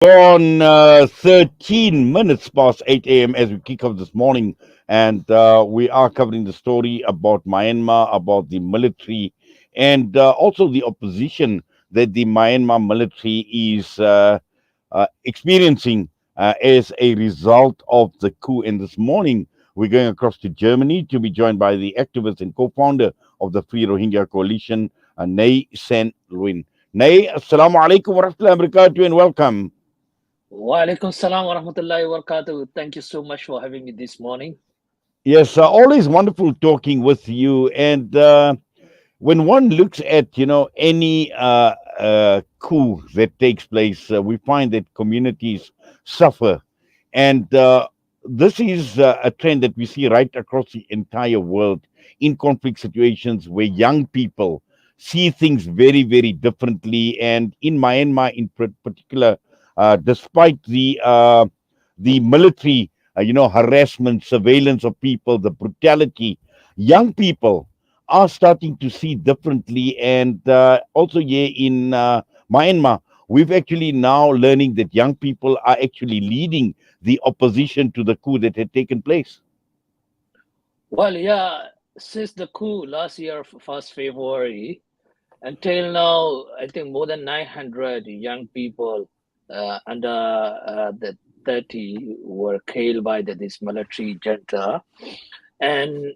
On 13 minutes past 8 a.m. as we kick off this morning, and we are covering the story about Myanmar, about the military, and also the opposition that the Myanmar military is experiencing as a result of the coup. And this morning, we're going across to Germany to be joined by the activist and co founder of the Free Rohingya Coalition, San Lwin. Nay, assalamu alaikum wa rahmatullahi wa barakatuh, and welcome. Wa alaikum salam wa rahmatullahi wa barakatuh. Thank you so much for having me this morning. Yes, always wonderful talking with you. And when one looks at any coup that takes place, we find that communities suffer, and this is a trend that we see right across the entire world in conflict situations where young people see things very, very differently. And in Myanmar, in particular, despite the military, harassment, surveillance of people, the brutality, young people are starting to see differently. And also here in Myanmar, we've actually now learning that young people are actually leading the opposition to the coup that had taken place. Well, yeah, since the coup last year, 1st February, until now, I think more than 900 young people under the 30 were killed by this military junta. And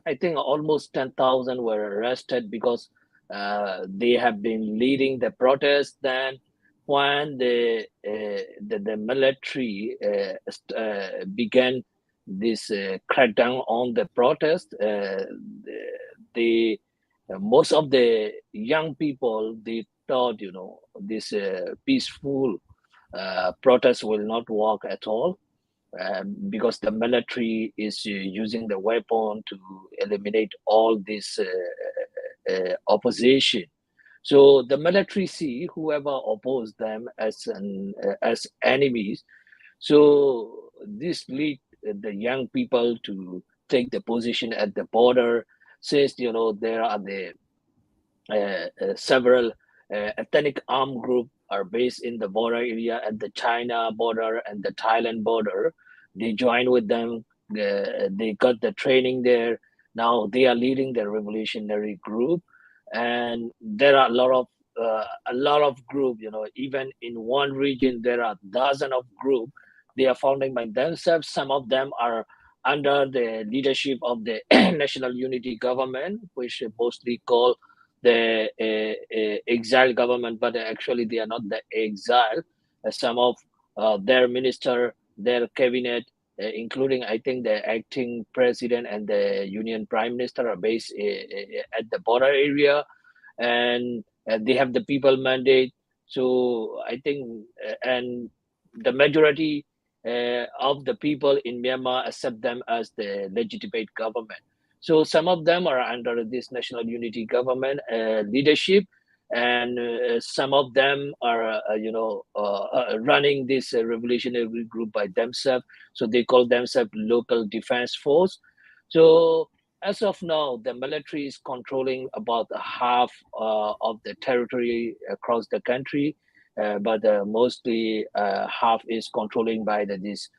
I think almost 10,000 were arrested because they have been leading the protest. Then, when the military began this crackdown on the protest, they most of the young people they thought this peaceful protest will not work at all, because the military is using the weapon to eliminate all this opposition. So the military see whoever oppose them as enemies. So this lead the young people to take the position at the border, since there are the several ethnic armed group are based in the border area at the China border and the Thailand border. They join with them. They got the training there. Now they are leading the revolutionary group, and there are a lot of group. Even in one region there are dozen of group. They are founding by themselves. Some of them are under the leadership of the national unity government, which mostly called the exile government, but actually they are not the exile. Some of their minister, their cabinet, including I think the acting president and the union prime minister, are based at the border area, and they have the people mandate. So I think, and the majority of the people in Myanmar accept them as the legitimate government. So some of them are under this national unity government leadership, and some of them are, running this revolutionary group by themselves. So they call themselves local defense force. So as of now, the military is controlling about half of the territory across the country, but mostly half is controlling by this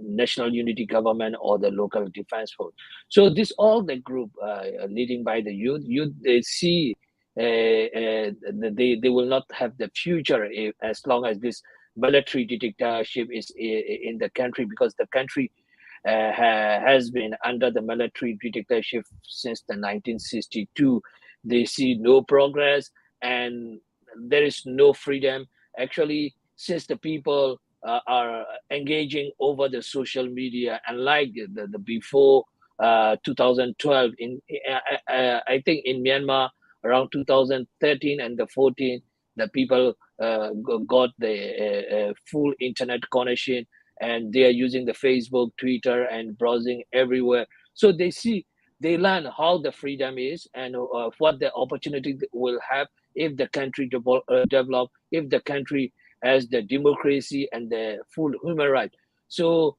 national unity government or the local defense force. So this all the group leading by the youth they see they will not have the future if, as long as this military dictatorship is in the country, because the country has been under the military dictatorship since the 1962. They see no progress, and there is no freedom. Actually, since the people are engaging over the social media, unlike the before 2012, I think in Myanmar around 2013 and the 14, the people got the full internet connection, and they are using the Facebook, Twitter, and browsing everywhere. So they learn how the freedom is, and what the opportunity will have if the country develop, if the country has the democracy and the full human right. So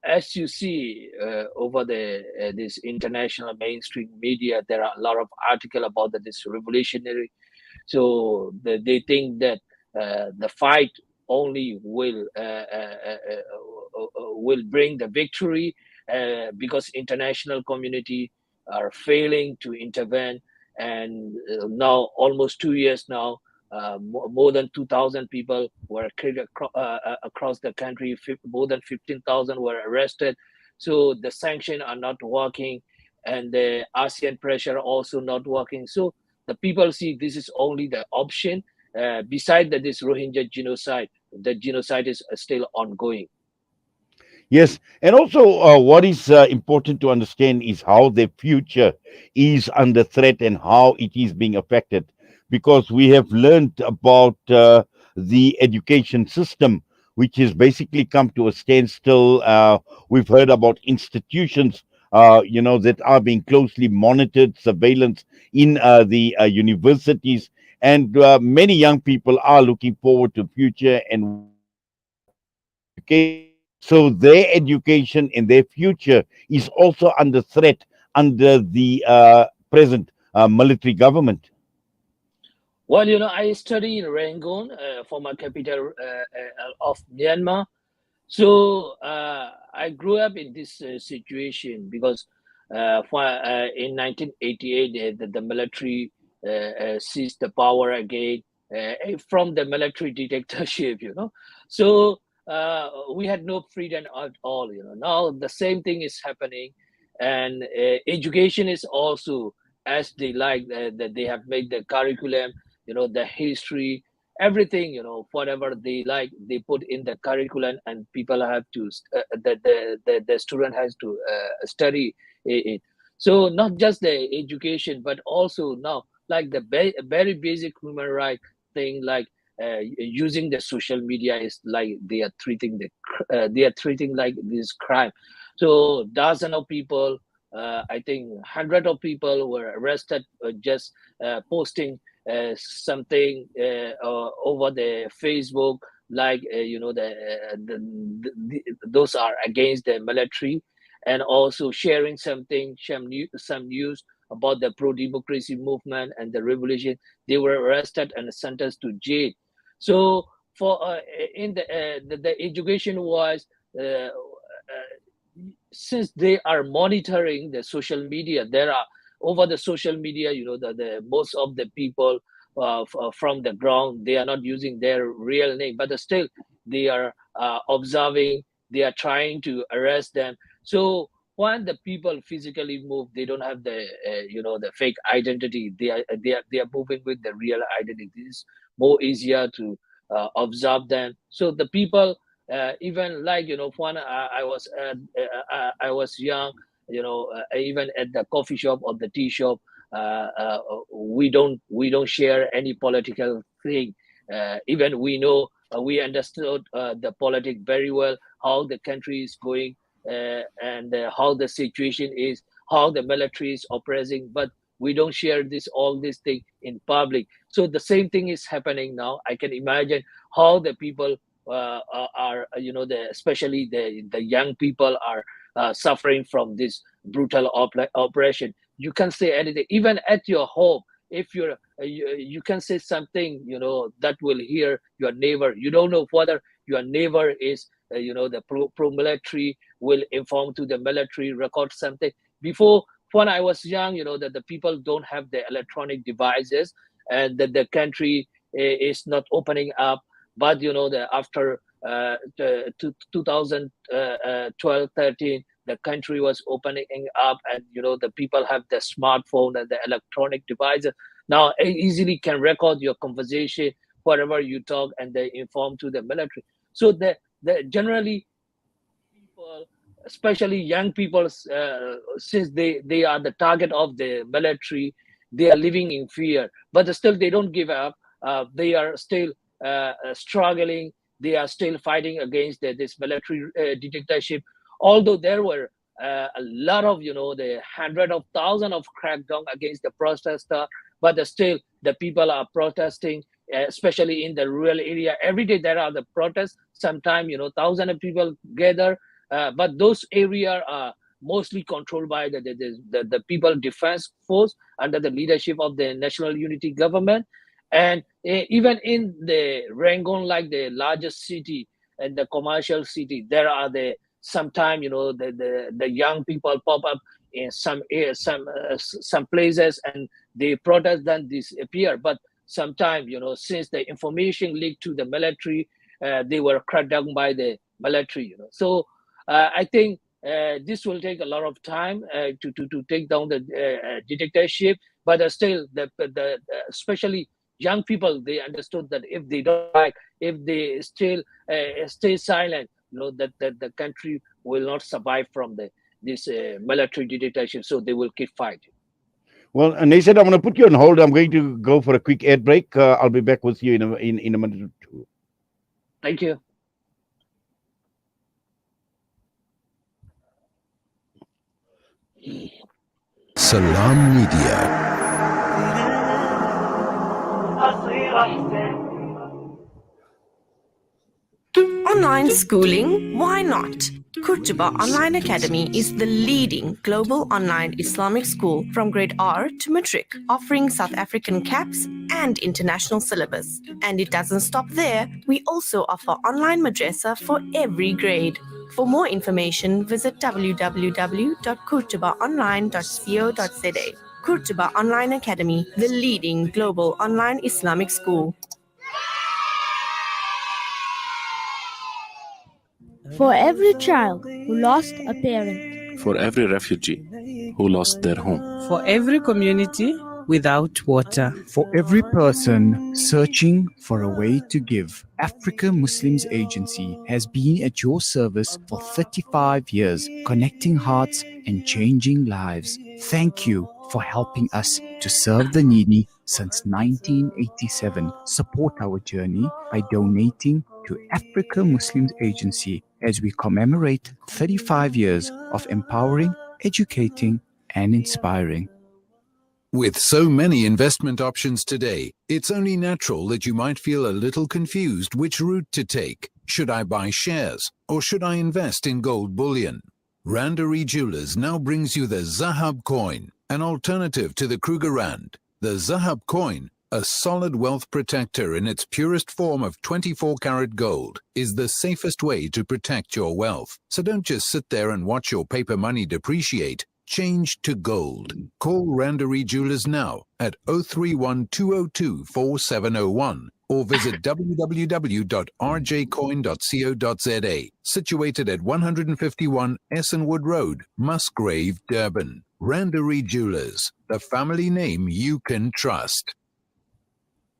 as you see over the this international mainstream media, there are a lot of article about this revolutionary. So they think that the fight only will bring the victory, because international community are failing to intervene. And now almost 2 years now, more than 2,000 people were killed across the country. More than 15,000 were arrested. So the sanctions are not working, and the ASEAN pressure also not working. So the people see this is only the option. Beside that, this Rohingya genocide, the genocide is still ongoing. Yes, and also what is important to understand is how their future is under threat and how it is being affected, because we have learned about the education system, which has basically come to a standstill. We've heard about institutions, that are being closely monitored, surveillance in the universities, and many young people are looking forward to future and want education. So their education and their future is also under threat under the present military government. Well, I study in Rangoon, former capital of Myanmar. So I grew up in this situation because in 1988 the military seized the power again, from the military dictatorship. So we had no freedom at all. Now the same thing is happening, and education is also as they like, that they have made the curriculum, the history, everything, whatever they like, they put in the curriculum, and people have to the student has to study it. So not just the education, but also now, like the very basic human right thing, like using the social media is like they are treating like this crime. So dozen of people, I think hundred of people were arrested, just posting something over the Facebook, like those are against the military, and also sharing some news about the pro-democracy movement and the revolution. They were arrested and sentenced to jail. So for in the education wise, since they are monitoring the social media, there are over the social media, the most of the people from the ground, they are not using their real name, but still they are observing, they are trying to arrest them. So when the people physically move, they don't have the fake identity. They are moving with the real identity. It's more easier to observe them. So the people, even like, when I was young, even at the coffee shop or the tea shop, we don't share any political thing. Even we understood the politics very well, how the country is going, and how the situation is, how the military is oppressing, but we don't share all this thing in public. So the same thing is happening now. I can imagine how the people are, especially the young people are suffering from this brutal oppression. You can say anything, even at your home. If you can say something, that will hear your neighbor. You don't know whether your neighbor is, the pro military, will inform to the military, record something. Before, when I was young, that the people don't have the electronic devices, and that the country is not opening up. But the after 2012, 13, the country was opening up, and the people have the smartphone and the electronic devices. Now easily can record your conversation, whatever you talk, and they inform to the military. So the generally people, especially young people, since they are the target of the military, they are living in fear, but still they don't give up. They are still struggling. They are still fighting against this military dictatorship. Although there were a lot of, the hundred of thousand of crackdown against the protester, but still the people are protesting, especially in the rural area. Every day there are the protests. Sometimes, thousands of people gather, but those areas are mostly controlled by the people defense force under the leadership of the national unity government. And even in the Rangoon, like the largest city and the commercial city, there are the sometime the young people pop up in some places, and they protest, then disappear. But sometime, since the information leaked to the military, they were cracked down by the military. So I think this will take a lot of time to take down the dictatorship. But still, the especially young people, they understood that if they don't fight, if they still stay silent, that the country will not survive from this military dictatorship. So they will keep fighting. Well, Nathan, I'm going to put you on hold. I'm going to go for a quick ad break. I'll be back with you in a minute or two. Thank you. Salam Media. Online schooling? Why not? Kurtuba Online Academy is the leading global online Islamic school from grade R to matric, offering South African caps and international syllabus. And it doesn't stop there. We also offer online madrasa for every grade. For more information, visit www.kurtubaonline.co.za. Kurtuba Online Academy, the leading global online Islamic school. For every child who lost a parent. For every refugee who lost their home. For every community without water. For every person searching for a way to give, Africa Muslims Agency has been at your service for 35 years, connecting hearts and changing lives. Thank you for helping us to serve the needy since 1987. Support our journey by donating to Africa Muslims Agency as we commemorate 35 years of empowering, educating, and inspiring. With so many investment options today, it's only natural that you might feel a little confused which route to take. Should I buy shares or should I invest in gold bullion? Randery Jewelers now brings you the Zahab coin, an alternative to the Kruger Rand. The Zahab coin, a solid wealth protector in its purest form of 24-karat gold, is the safest way to protect your wealth. So don't just sit there and watch your paper money depreciate. Change to gold. Call Randery Jewelers now at 031 202 4701 or visit www.rjcoin.co.za. Situated at 151 Essenwood Road, Musgrave, Durban. Randery Jewelers, the family name you can trust.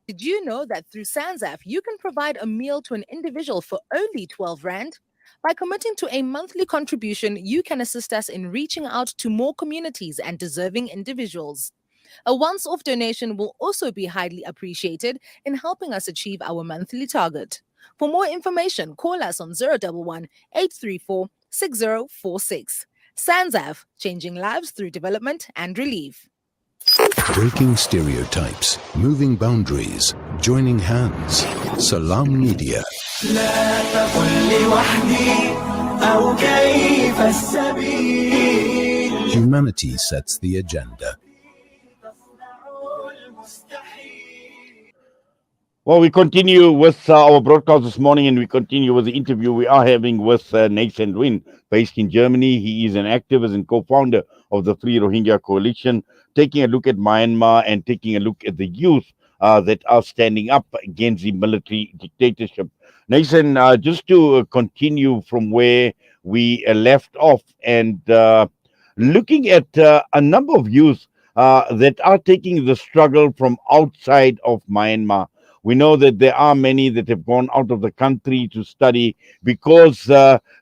Did you know that through SANZAF, you can provide a meal to an individual for only 12 Rand? By committing to a monthly contribution, you can assist us in reaching out to more communities and deserving individuals. A once-off donation will also be highly appreciated in helping us achieve our monthly target. For more information, call us on 011 834 6046. SANZAF, changing lives through development and relief. Breaking stereotypes, moving boundaries, joining hands. Salam Media. Humanity sets the agenda. Well, we continue with our broadcast this morning, and we continue with the interview we are having with San Lwin, based in Germany. He is an activist and co-founder of the Free Rohingya Coalition, taking a look at Myanmar and taking a look at the youth that are standing up against the military dictatorship. Nathan, just to continue from where we left off, and looking at a number of youth that are taking the struggle from outside of Myanmar. We know that there are many that have gone out of the country to study because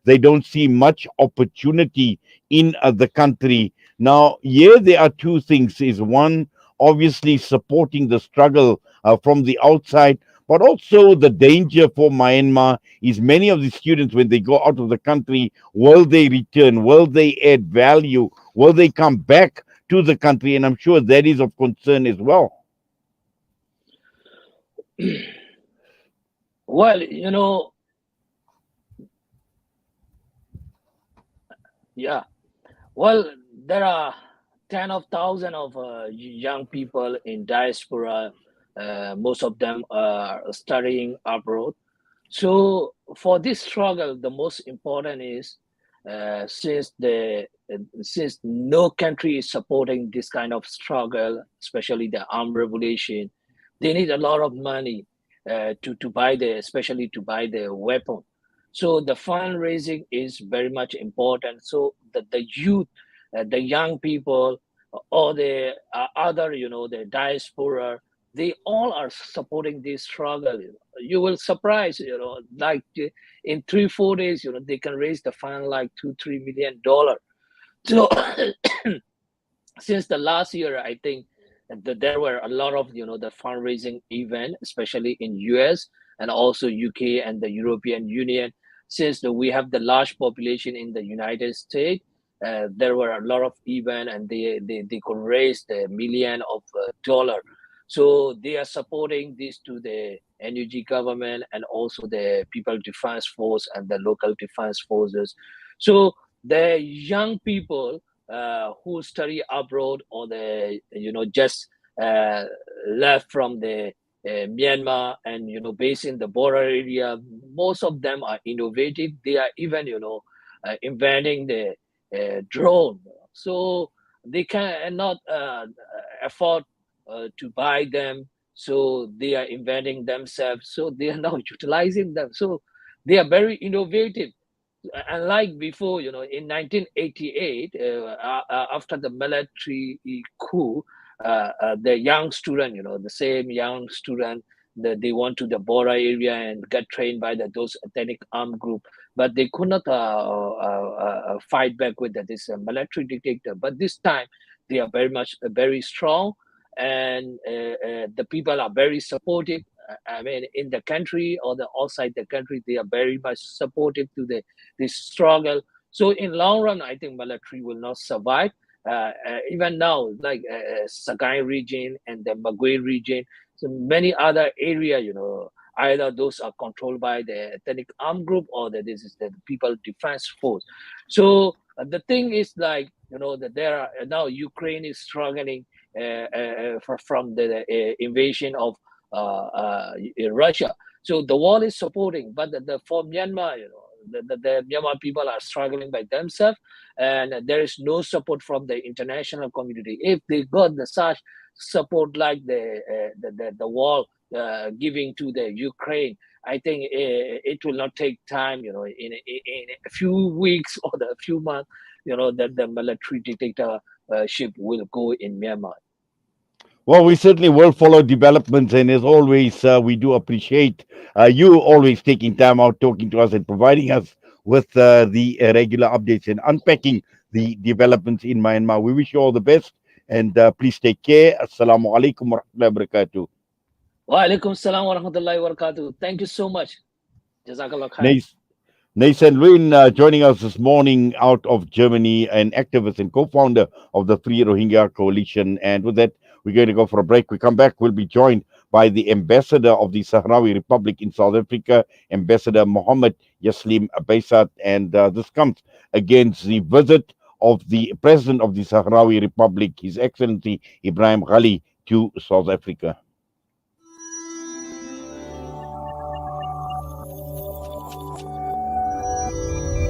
they don't see much opportunity in the country. Now, here there are two things. Is one, obviously supporting the struggle from the outside, but also the danger for Myanmar is many of the students, when they go out of the country, will they return? Will they add value? Will they come back to the country? And I'm sure that is of concern as well. Well, yeah. Well, there are 10 of thousands of young people in diaspora Most of them are studying abroad. So for this struggle, the most important is since no country is supporting this kind of struggle, especially the armed revolution, they need a lot of money to buy especially to buy the weapon. So the fundraising is very much important. So the youth, the young people, or the other, the diaspora, they all are supporting this struggle. You will surprise, like in 3 4 days, they can raise the fund like $2 3 million. So since the last year, I think that there were a lot of the fundraising event, especially in US and also UK and the European Union. Since we have the large population in the United States, there were a lot of event, and they could raise the million of dollar. So they are supporting this to the NUG government and also the People Defense Force and the local defense forces. So the young people who study abroad, or the just uh, left from the Myanmar and based in the border area, most of them are innovative. They are even inventing the drone. So they cannot afford to buy them. So they are inventing themselves. So they are now utilizing them. So they are very innovative. Unlike before, in 1988, after the military coup, the young student, the same young student, they went to the border area and got trained by those ethnic armed group, but they could not fight back with this military dictator. But this time, they are very much very strong, and the people are very supportive. I mean, in the country or the outside the country, they are very much supportive to this struggle. So in long run, I think military will not survive. Even now, like Sagai region and the Magui region, so many other area, either those are controlled by the ethnic armed group, or that this is the People Defense Force. So the thing is, like, that there are now Ukraine is struggling from the invasion of Russia. So the world is supporting, but for Myanmar, the Myanmar people are struggling by themselves, and there is no support from the international community. If they got the such support like the world giving to the Ukraine, I think it will not take time. In a few weeks or a few months, that the military dictatorship will go in Myanmar. Well, we certainly will follow developments, and as always, we do appreciate you always taking time out talking to us and providing us with the regular updates and unpacking the developments in Myanmar. We wish you all the best, and please take care. Assalamu alaikum wa rahmatullahi wa barakatuh. Wa alaikum salam wa rahmatullahi wa barakatuh. Thank you so much. Jazakallah khair. San Lwin joining us this morning out of Germany, an activist and co-founder of the Free Rohingya Coalition. And with that, we're going to go for a break. We come back, we'll be joined by the ambassador of the Sahrawi Republic in South Africa, Ambassador Mohammed Yaslim Baisat. And this comes against the visit of the President of the Sahrawi Republic, His Excellency Ibrahim Ghali, to South Africa.